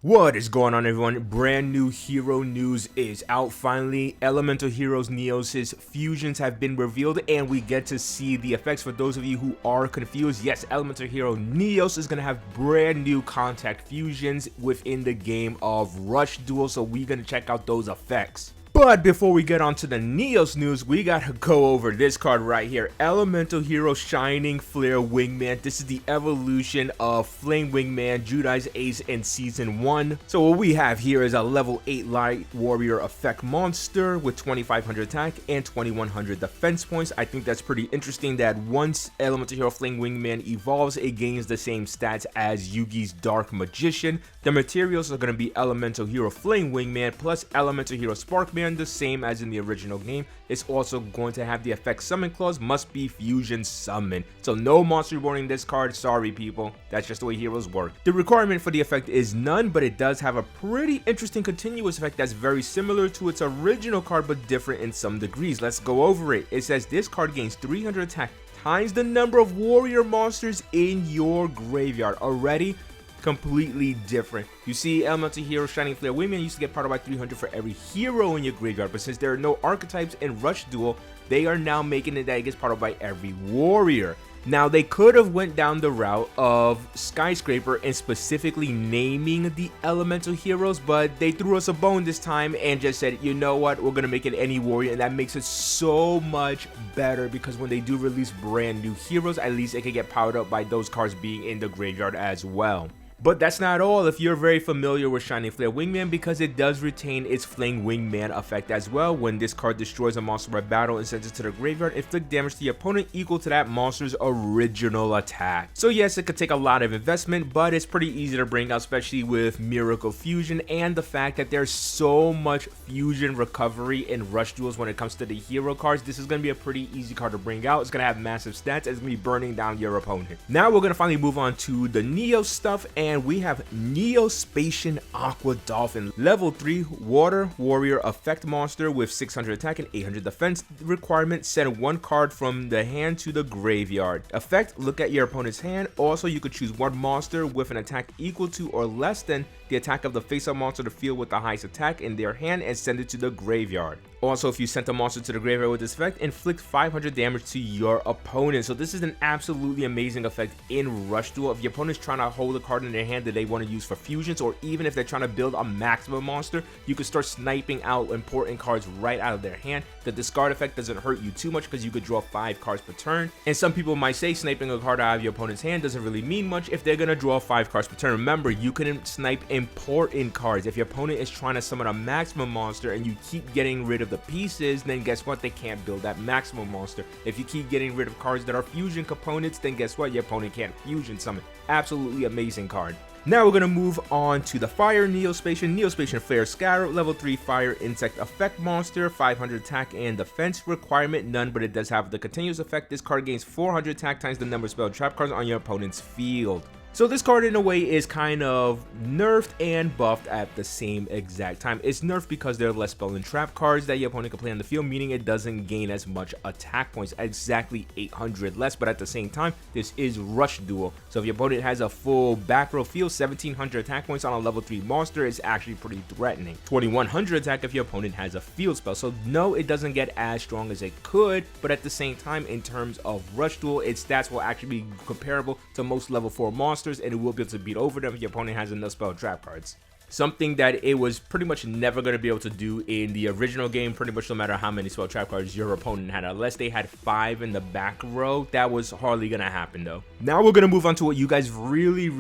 What is going on, everyone? Brand new hero news is out finally. Elemental Heroes Neos' fusions have been revealed and we get to see the effects. For those of you who are confused, yes, Elemental Hero Neos is going to have brand new contact fusions within the game of Rush Duel, so we're going to check out those effects. But before we get on to the Neos news, we gotta go over this card right here. Elemental Hero Shining Flare Wingman. This is the evolution of Flame Wingman, VentusAce in Season 1. So what we have here is a level 8 Light Warrior effect monster with 2500 attack and 2100 defense points. I think that's pretty interesting that once Elemental Hero Flame Wingman evolves, it gains the same stats as Yugi's Dark Magician. The materials are going to be Elemental Hero Flame Wingman plus Elemental Hero Sparkman, the same as in the original game. It's also going to have the effect Summon Clause, must be Fusion Summon. So no monster reborn in this card, sorry people, that's just the way heroes work. The requirement for the effect is none, but it does have a pretty interesting continuous effect that's very similar to its original card but different in some degrees. Let's go over it. It says this card gains 300 attack times the number of warrior monsters in your graveyard. Already completely different. You see, Elemental Hero Shining Flare Wingman used to get powered by 300 for every hero in your graveyard, but since there are no archetypes in Rush Duel, they are now making it that it gets powered by every warrior. Now, they could have went down the route of Skyscraper and specifically naming the Elemental Heroes, but they threw us a bone this time and just said, you know what, we're going to make it any warrior, and that makes it so much better because when they do release brand new heroes, at least it can get powered up by those cards being in the graveyard as well. But that's not all if you're very familiar with Shining Flare Wingman, because it does retain its Flame Wingman effect as well. When this card destroys a monster by battle and sends it to the graveyard, inflict damage to your opponent equal to that monster's original attack. So yes, it could take a lot of investment, but it's pretty easy to bring out, especially with Miracle Fusion and the fact that there's so much fusion recovery in Rush Duels when it comes to the hero cards. This is going to be a pretty easy card to bring out. It's going to have massive stats. It's going to be burning down your opponent. Now we're going to finally move on to the Neo stuff, and we have Neo-Spacian Aqua Dolphin, level 3 water warrior effect monster with 600 attack and 800 defense. Requirement: send one card from the hand to the graveyard. Effect: look at your opponent's hand. Also, you could choose one monster with an attack equal to or less than the attack of the face-up monster to field with the highest attack in their hand and send it to the graveyard. Also, if you sent a monster to the graveyard with this effect, inflict 500 damage to your opponent. So this is an absolutely amazing effect in Rush Duel. If your opponent's trying to hold a card in their hand that they want to use for fusions, or even if they're trying to build a maximum monster, you can start sniping out important cards right out of their hand. The discard effect doesn't hurt you too much because you could draw 5 cards per turn. And some people might say sniping a card out of your opponent's hand doesn't really mean much if they're going to draw 5 cards per turn. Remember, you can snipe important cards. If your opponent is trying to summon a maximum monster and you keep getting rid of the pieces, then guess what? They can't build that maximum monster. If you keep getting rid of cards that are fusion components, then guess what? Your opponent can't fusion summon. Absolutely amazing card. Now we're going to move on to the Fire Neo-Spacian Flare Scarab, level 3 Fire Insect Effect Monster, 500 attack and defense. Requirement: none, but it does have the continuous effect. This card gains 400 attack times the number of spell trap cards on your opponent's field. So this card in a way is kind of nerfed and buffed at the same exact time. It's nerfed because there are less spell and trap cards that your opponent can play on the field, meaning it doesn't gain as much attack points, exactly 800 less, but at the same time, this is Rush Duel. So if your opponent has a full back row field, 1700 attack points on a level 3 monster is actually pretty threatening. 2100 attack if your opponent has a field spell. So no, it doesn't get as strong as it could, but at the same time, in terms of Rush Duel, its stats will actually be comparable to most level 4 monsters, and it will be able to beat over them if your opponent has enough spell trap cards. Something that it was pretty much never going to be able to do in the original game, pretty much no matter how many spell trap cards your opponent had. Unless they had 5 in the back row, that was hardly going to happen though. Now we're going to move on to what you guys really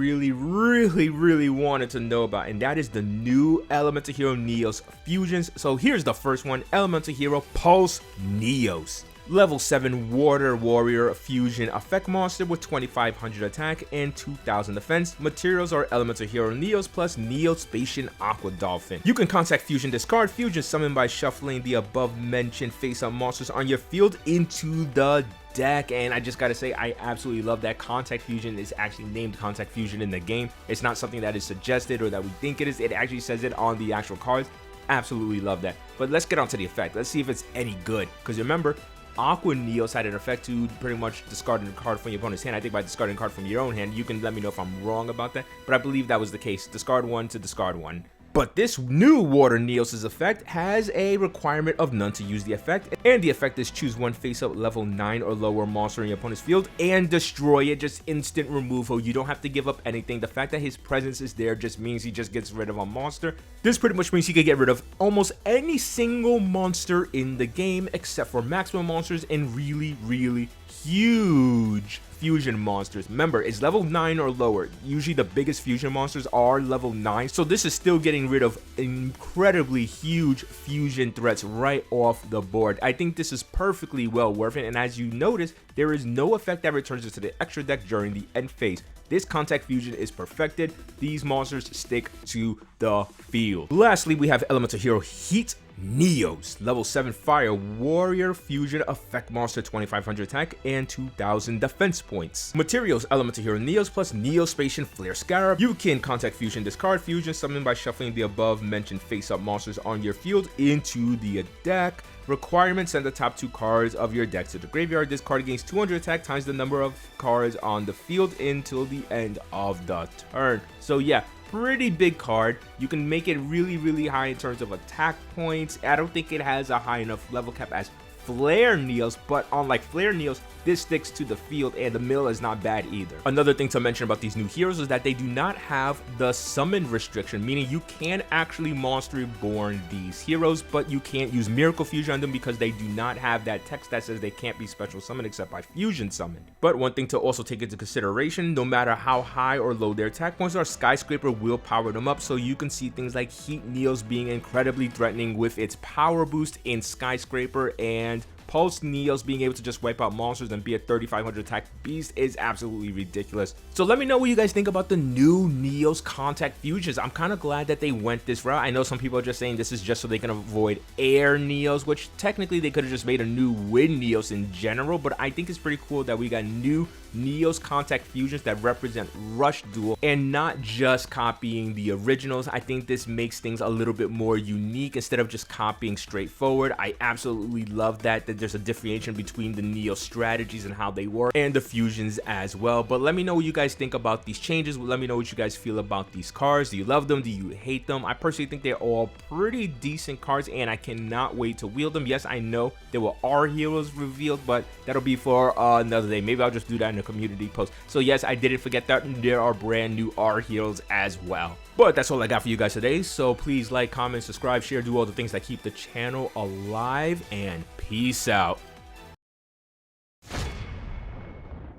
wanted to know about, and that is the new Elemental Hero Neos fusions. So here's the first one: Elemental Hero Pulse Neos. Level 7 Water Warrior Fusion Effect Monster with 2500 attack and 2000 defense. Materials are Elemental Hero Neos plus Neo-Spacian Aqua Dolphin. You can contact Fusion discard Fusion summon by shuffling the above mentioned face-up monsters on your field into the deck. And I just gotta say, I absolutely love that Contact Fusion is actually named Contact Fusion in the game. It's not something that is suggested or that we think it is. It actually says it on the actual cards. Absolutely love that. But let's get on to the effect. Let's see if it's any good, because remember, Aqua Neos had an effect to pretty much discarding a card from your opponent's hand. I think by discarding a card from your own hand, you can let me know if I'm wrong about that, but I believe that was the case. Discard one to discard one. But this new Water Neos' effect has a requirement of none to use the effect, and the effect is choose one face-up level 9 or lower monster in your opponent's field and destroy it. Just instant removal. You don't have to give up anything. The fact that his presence is there just means he just gets rid of a monster. This pretty much means he could get rid of almost any single monster in the game except for maximum monsters and really, really huge fusion monsters. Remember, it's level 9 or lower. Usually the biggest fusion monsters are level 9, so this is still getting rid of incredibly huge fusion threats right off the board. I think this is perfectly well worth it, and as you notice, there is no effect that returns it to the extra deck during the end phase. This contact fusion is perfected. These monsters stick to the field. Lastly, we have Elemental Hero Heat Neos, level 7 Fire Warrior Fusion Effect Monster, 2500 attack and 2000 defense points. Materials: Elemental Hero Neos plus Neospatian Flare Scarab. You can contact fusion, discard fusion, summon by shuffling the above mentioned face-up monsters on your field into the deck. Requirement: send the top 2 cards of your deck to the graveyard. This card gains 200 attack times the number of cards on the field until the end of the turn. So yeah, pretty big card. You can make it really, really high in terms of attack points. I don't think it has a high enough level cap as Flare Neos, but unlike Flare Neos, this sticks to the field and the mill is not bad either. Another thing to mention about these new heroes is that they do not have the summon restriction, meaning you can actually monster reborn these heroes, but you can't use Miracle Fusion on them because they do not have that text that says they can't be special summoned except by fusion summoned. But one thing to also take into consideration, no matter how high or low their attack points are, Skyscraper will power them up, so you can see things like Heat Neos being incredibly threatening with its power boost in Skyscraper, and Pulse Neos being able to just wipe out monsters and be a 3500 attack beast is absolutely ridiculous. So let me know what you guys think about the new Neos contact fusions. I'm kind of glad that they went this route. I know some people are just saying this is just so they can avoid Air Neos, which technically they could have just made a new Wind Neos in general, but I think it's pretty cool that we got new Neos contact fusions that represent Rush Duel and not just copying the originals. I think this makes things a little bit more unique instead of just copying straightforward. I absolutely love that there's a differentiation between the Neos strategies and how they work and the fusions as well. But let me know what you guys think about these changes. Let me know what you guys feel about these cards. Do you love them? Do you hate them? I personally think they're all pretty decent cards and I cannot wait to wield them. Yes, I know there were R heroes revealed, but that'll be for another day. Maybe I'll just do that in a community post. So yes, I didn't forget that there are brand new R heroes as well. But that's all I got for you guys today. So please like, comment, subscribe, share, do all the things that keep the channel alive, and peace out.